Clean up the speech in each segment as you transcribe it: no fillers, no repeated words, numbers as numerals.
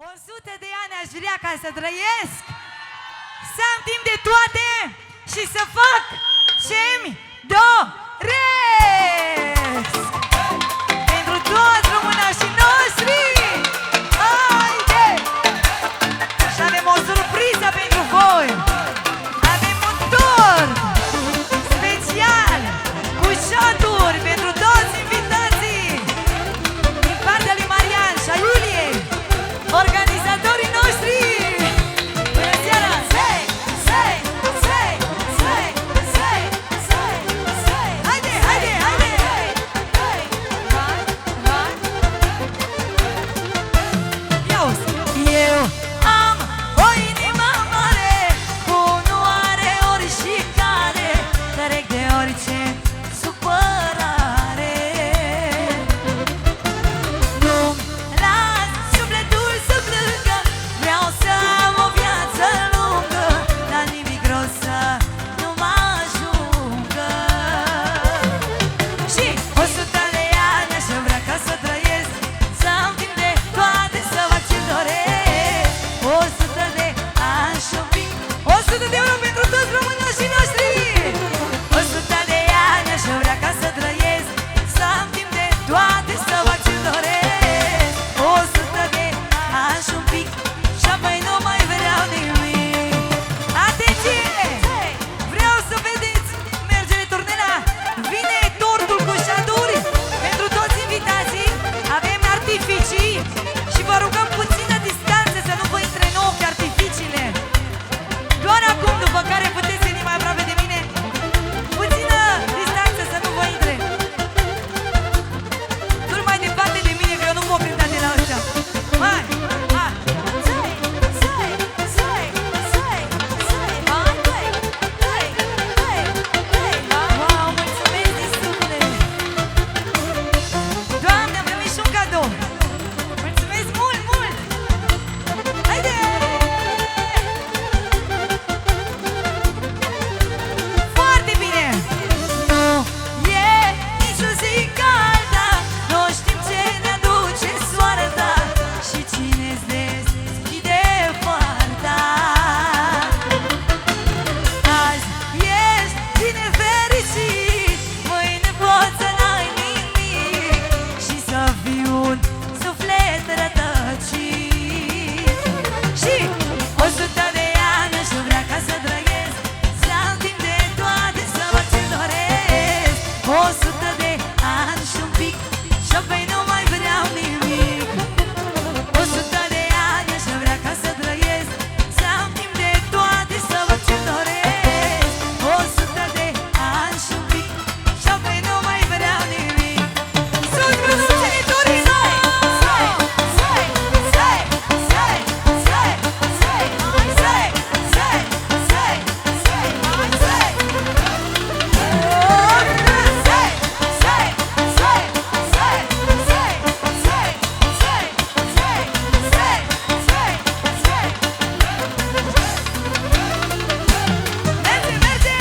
100 de ani aș vrea ca să trăiesc, să am timp de toate și să fac ce-mi doresc. Pentru toți românașii noștri, haide! Și avem o surpriză pentru voi. Avem un tur special cu shoturi pentru toți invitații din partea lui Marian și a Iuliei, organizatorii noștri. Bună seara! Haide, haide, haide! Ia uzi! Eu am o inimă mare, cu nu are ori și care trec de orice supărare. Nu-mi las sufletul să plângă, vreau să am o viață lungă, dar nimic rău să nu mă ajungă. Și 100 de ani aș vrea ca să trăiesc, să am timp de toate, să fac ce-mi doresc. 100 de ani și un pic, 100 de euro pentru toți românașii noștri. 100 de ani aș vrea ca să trăiesc, să am timp de toate, să fac ce-mi doresc. 100 de ani și un pic, și apoi nu mai vreau nimic. Atenție! Vreau să vedeți, merge returnela, vine tortul cu șaduri pentru toți invitații. Avem artificii și vă rugăm puțină distanță, să nu vă intre în ochi artificiile. Doar acum, după care puteți veni mai aproape de mine. Puțină distanță, să nu vă intre. Nu mai departe de mine, că eu nu pot cânta de la ăștia. Hai, hai! Wow, mulțumesc din suflet! Doamne, am primit și un cadou! Mulțumesc mult, mult! Haide! Foarte bine! Nu e nici o zi ca alta, noi știm ce ne aduce soarta și cine-ți deschide poarta. Azi ești bine fericit, mâine poți să n-ai nimic și să fii un suflet rătăcit. Și 100 de ani aș vrea ca să trăiesc, să am timp de toate, să fac ce-mi doresc. 100 de ani și un pic, și apoi nu mai vreau nimic. 100 de ani aș vrea ca să trăiesc, să am timp de toate, să fac ce-mi doresc. 100 de ani și un pic, și apoi nu mai vreau nimic. Sus producenitorii! Merge, merge!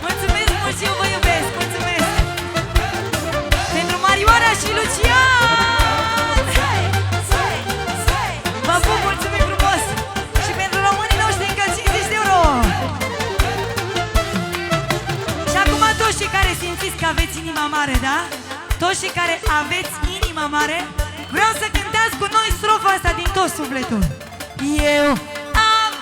Mulțumesc mult și eu vă iubesc, mulțumesc! Pentru Marioara și Lucian! Vă pup, mulțumim frumos! Și pentru românii noștri încă 50 de euro! Și acum toți cei care simțiți că aveți inima mare, da? Toți cei care aveți inima mare, vreau să cântați cu noi strofa asta din tot sufletul. Eu am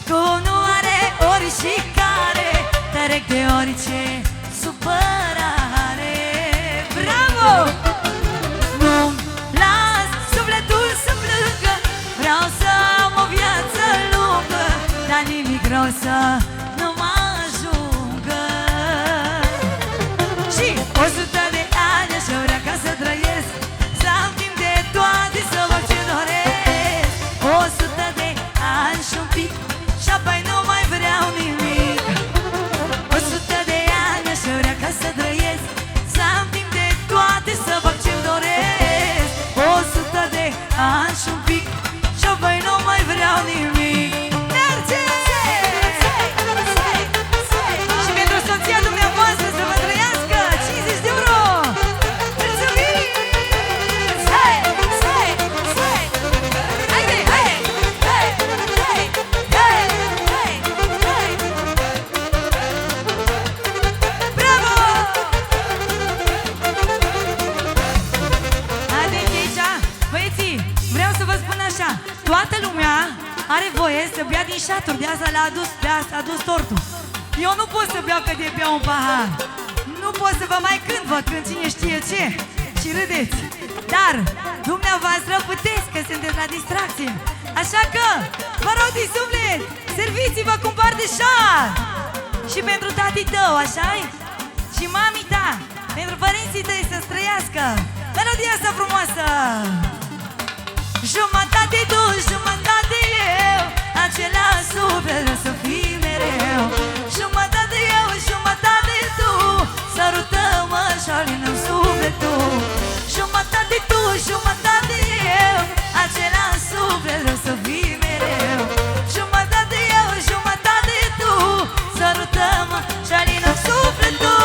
cu nu are ori și care trec de orice supărare. Bravo! Nu-mi las sufletul să plângă, vreau să am o viață lungă, dar nimic rău să nu mă ajungă. Și 100 de ani aș vrea ca să trăiesc, să am timp de toate, să fac ce-mi doresc. 100 de ani și un pic, și apoi nu mai vreau nimic. 100 de ani aș vrea ca să trăiesc, să am timp de toate, să fac ce-mi doresc. 100 de ani și un pic, și apoi nu mai vreau nimic. Merge! verișatul, de asta l-a adus, de asta a adus tortul. Eu nu pot să beau că de beau un pahar. Nu pot să vă mai cânt, vă cânt cine știe ce. Și râdeți. Dar dumneavoastră puteți, că sunteți la distracție. Așa că, vă rog din suflet, serviți-vă cu un pardeșar. Și pentru tati tău, așa-i? Și mami ta, pentru părinții tăi să străiască melodia asta frumoasă. Jumătate tu, jumătate eu, același suflet să fii mereu. Jumătate eu, jumătate tu, sărutăm-mă și alinăm sufletul. Jumătate tu, jumătate eu, același suflet să fii mereu. Jumătate eu, jumătate tu, sărutăm-mă și alinăm sufletul.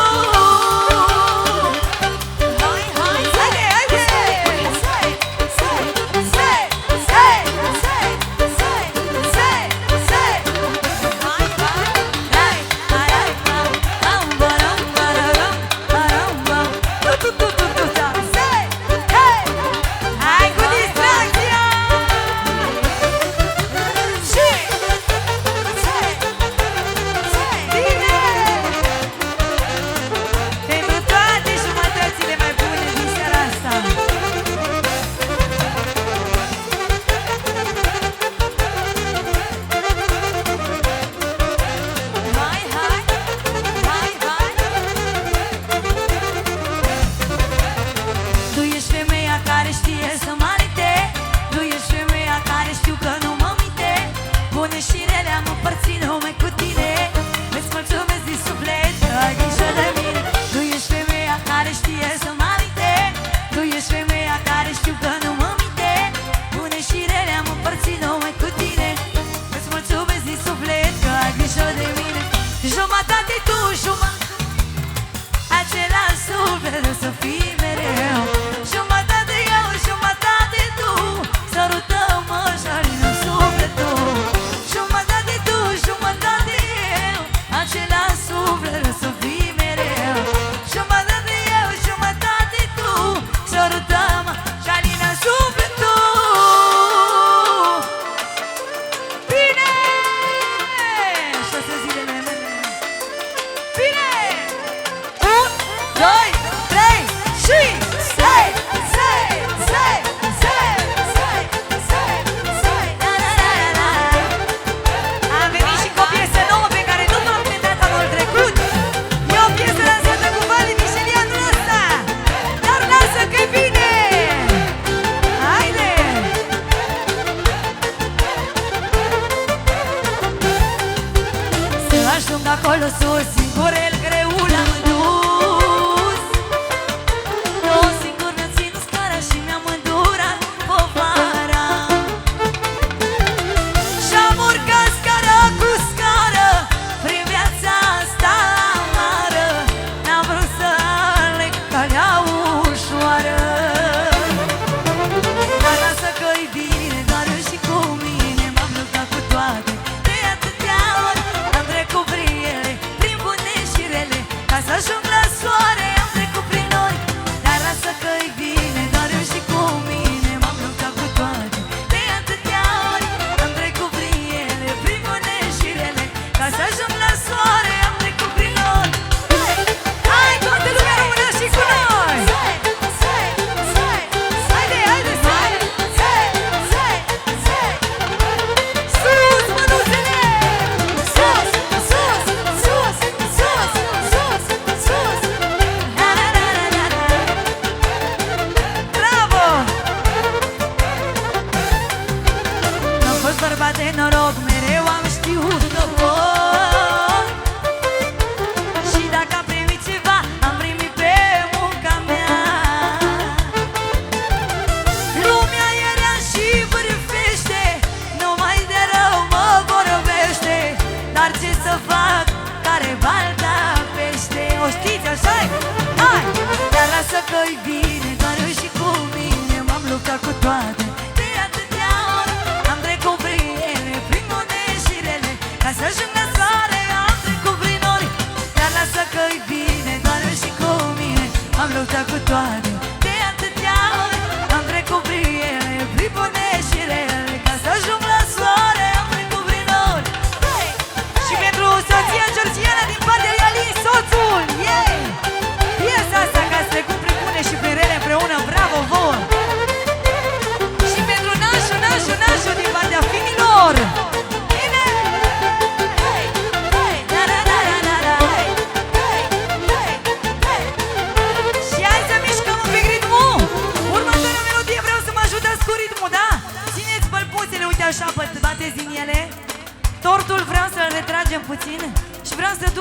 Acolo sus, singur el greu l-am dus. Eu singur mi-am ținut scara și mi-am îndurat povara. Și-am urcat scara cu scară prin viața asta amară. N-am vrut să aleg calea ușoară. Dar lasă că-i bine, doar eu și cu mine m-am luptat cu toate. De atâtea ori am trecut prin ele, prin bune și rele, ca să ajung la soare. Am trecut prin nori, dar lasă că-i bine, doar eu și cu mine m-am luptat cu toate. De atâtea ori am trecut prin ele, prin bune și rele, ca să ajung la soare. Am trecut prin nori. Hai, toată lumea română și cu noi! Haide, haide, sus, mânuțele! Sus, sus, sus, sus, sus, sus! La, la, la, la, la, la. Bravo! N-am fost bărbat de noroc, mereu am știut că pot. Și dacă am primit ceva, am primit pe munca mea. Lumea era și vârfește, numai de rău mă vorbește. Dar ce să fac, care balta pește. O știți, așa-i? Hai! Dar lasă că-i bine, doar eu și cu mine m-am luptat cu toate. De atâtea ori am trecut prin ele, prin bune și rele, ca să ajung la soare. Am trecut prin nori, dar lasă că-i bine, doar eu și cu mine m-am luptat cu toate. De atâtea ori am trecut prin ele, prin bune și rele, ca să ajung la soare. Am trecut prin nori.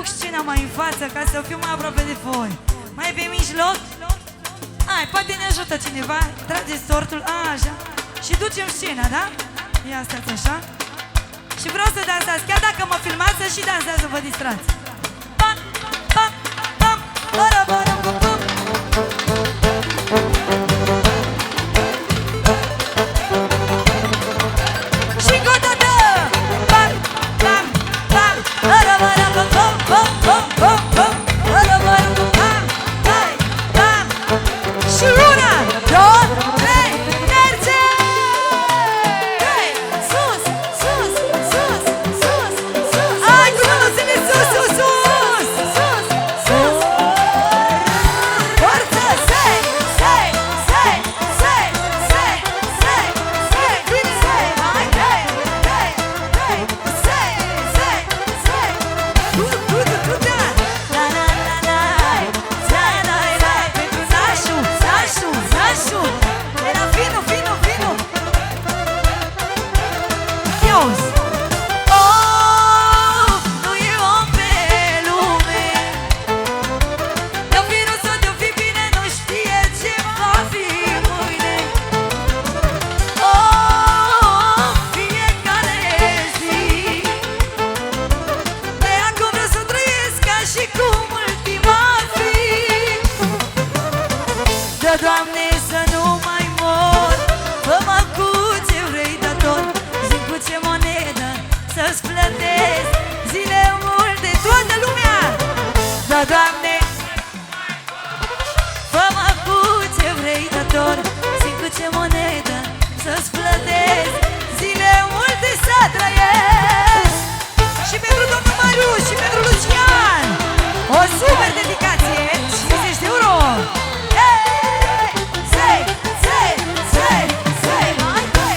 duc scena mai în față ca să fiu mai aproape de voi. Mai pe mijloc? Hai, poate ne ajută cineva. Trageți tortul, așa. Și ducem scena, da? Ia stați așa. Și vreau să dansați, chiar dacă mă filmați, să și dansează, vă distrați. Pam, pam, pam, bara, bara, pam, pam. Și încă o dată. Pam, pam, pam, bara, bara, pam, pam, pam, pam, pam, pam, bara, bara, pam, pam, pam, pam. Și una, două, trei, merge! Sus, sus, sus, sus, sus. Hai cu mânuțele sus, sus, sus, sus, sus. Forță, sei, sei, sei, sei, sei, sei, sei, bine, sei, hai, sei, sei, sei, sei, sei, sei. Da, la, la, la, la, la, la, la, pentru nașu, nașu, nașu. Era finu, finu, finu. Iauzi. Oh, nu e om pe lume. De-o fi rău sau de-o fi bine, nu știe ce va fi mâine. Oh, fiecare zi. De acum vreau să trăiesc ca și cum ultima ar fi. Da, Doamne, să nu mai mor. Fă-mă cu ce vrei, da tot. Zi-mi cu ce monedă să-ți plătesc zile multe, toată lumea. Da, Doamne, fă-mă cu ce vrei, da tot. Zi-mi cu ce monedă să-ți plătesc zile multe să trăiesc. Și pentru domnul Marius și pentru Lucian o super dedicație, 50 de euro. Hey! Sei, sei, sei, sei, haide,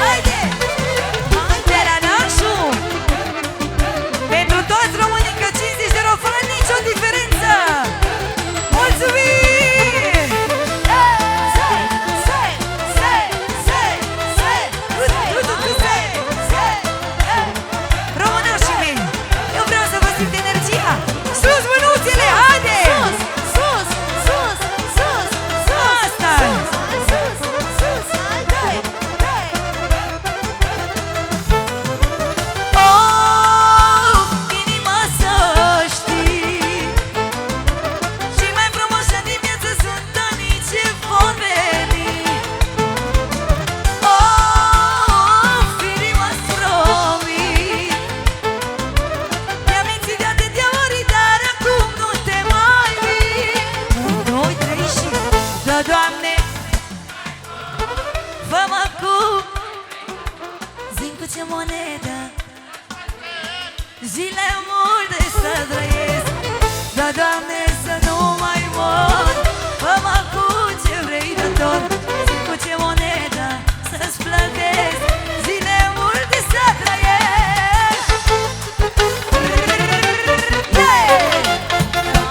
haide, haide la nașu. Pentru toți românii că 50 de euro fără nicio diferență. Mulțumim! Sei, sei, sei, sei, sei, sei, sei. Românașii mei, eu vreau să vă simt energia. Sus mânuțele, haide! Sus, sus, sus, sus, sus. Asta-i! Sus, sus, haide, oh, inima să știi. Cei mai frumoși ani din viață sunt anii ce vor veni. Oh, firii m-ați promit. Mi-am mințit de atâtea ori, dar acum nu te mai vin. 1, 2, 3 și... Da, Doamne, fă-mă cu... Zi-mi cu ce monedă zile multe să trăiesc. Da, Doamne, să nu mai mor. Fă-mă cu ce vrei de tot. Zi-mi cu ce monedă să-ți plătesc zile multe să trăiesc. Yeah!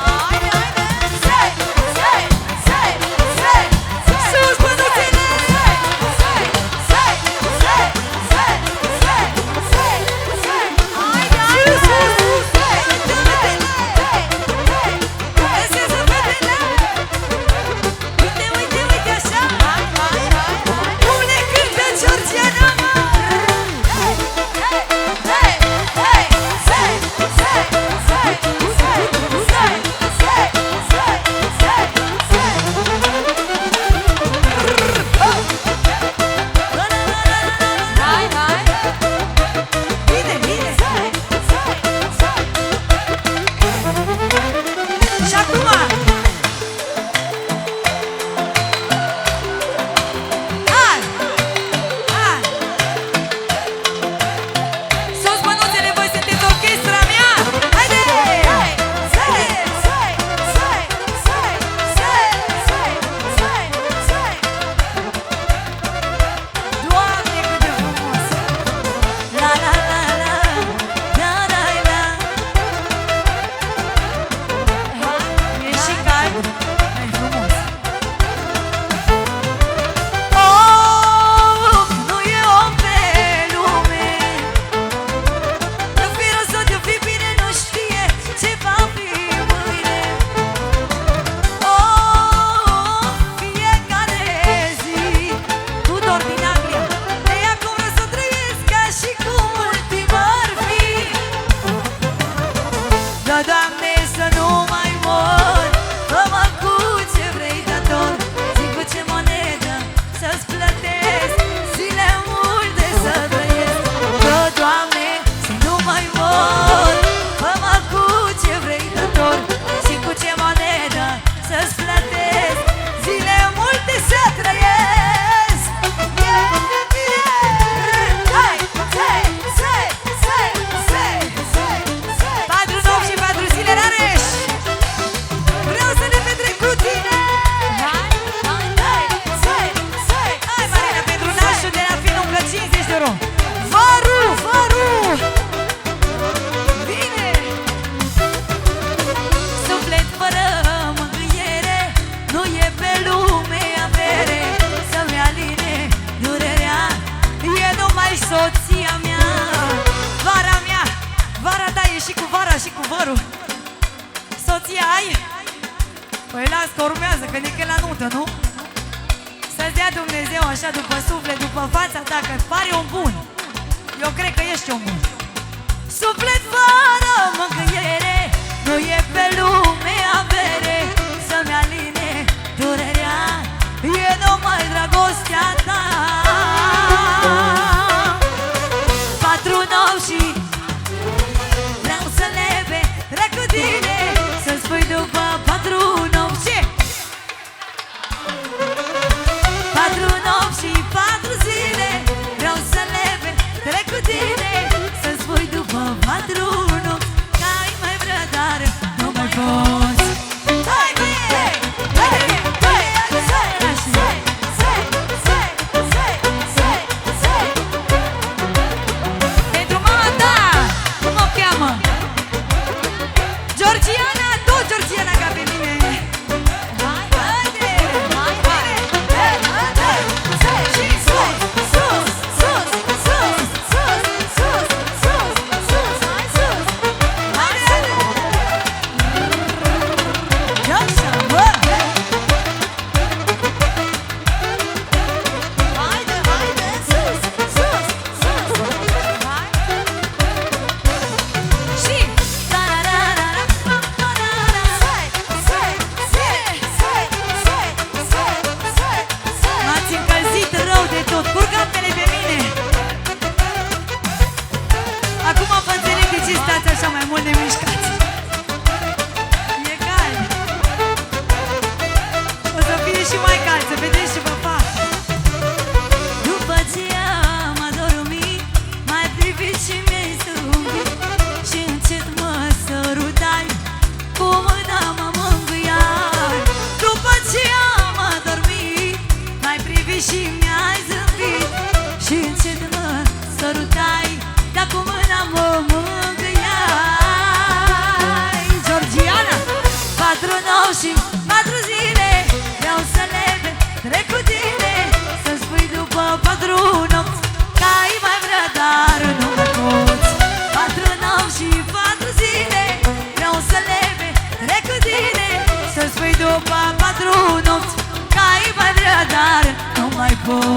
Hai, haide! Sei, sei, sei, sei, sei. Sus mânuțele! Sei, sei, sei, sei, sei, sei, sei, sei. Haide, haide! Sus, sus, sus! Sei, sei, sei, sei. numărul. Soția ai? Păi las că urmează, că ne la nută, nu? Să-ți dea Dumnezeu așa după suflet, după fața ta, că pare un bun. Eu cred că ești un bun. Suflet fără mângâiere, nu e pe lume avere să-mi aline durerea, e numai dragostea ta. 4 nopți și vreau să le petrec cu tine, să-ți spui după 4 nopți. 4 nopți și 4 zile, vreau să le petrec cu tine, să-ți spui după 4 nopți, că ai mai vrea, dar nu mai poți. Hai, bine! Pentru mama ta, cum o cheamă? Georgiana, tot Georgiana ca pe mine. Și mi-ai zâmbit și încet mă sărutai, dar cu mâna mă mângâiai. Georgiana, 4 nopți și 4 zile, vreau să le petrec cu tine, să-mi spui după 4 nopți, că ai mai vrea, dar nu mai poți. 4 nopți și 4 zile, vreau să le petrec cu tine, să-mi spui după 4 nopți, că ai mai vrea, dar nu mai pot.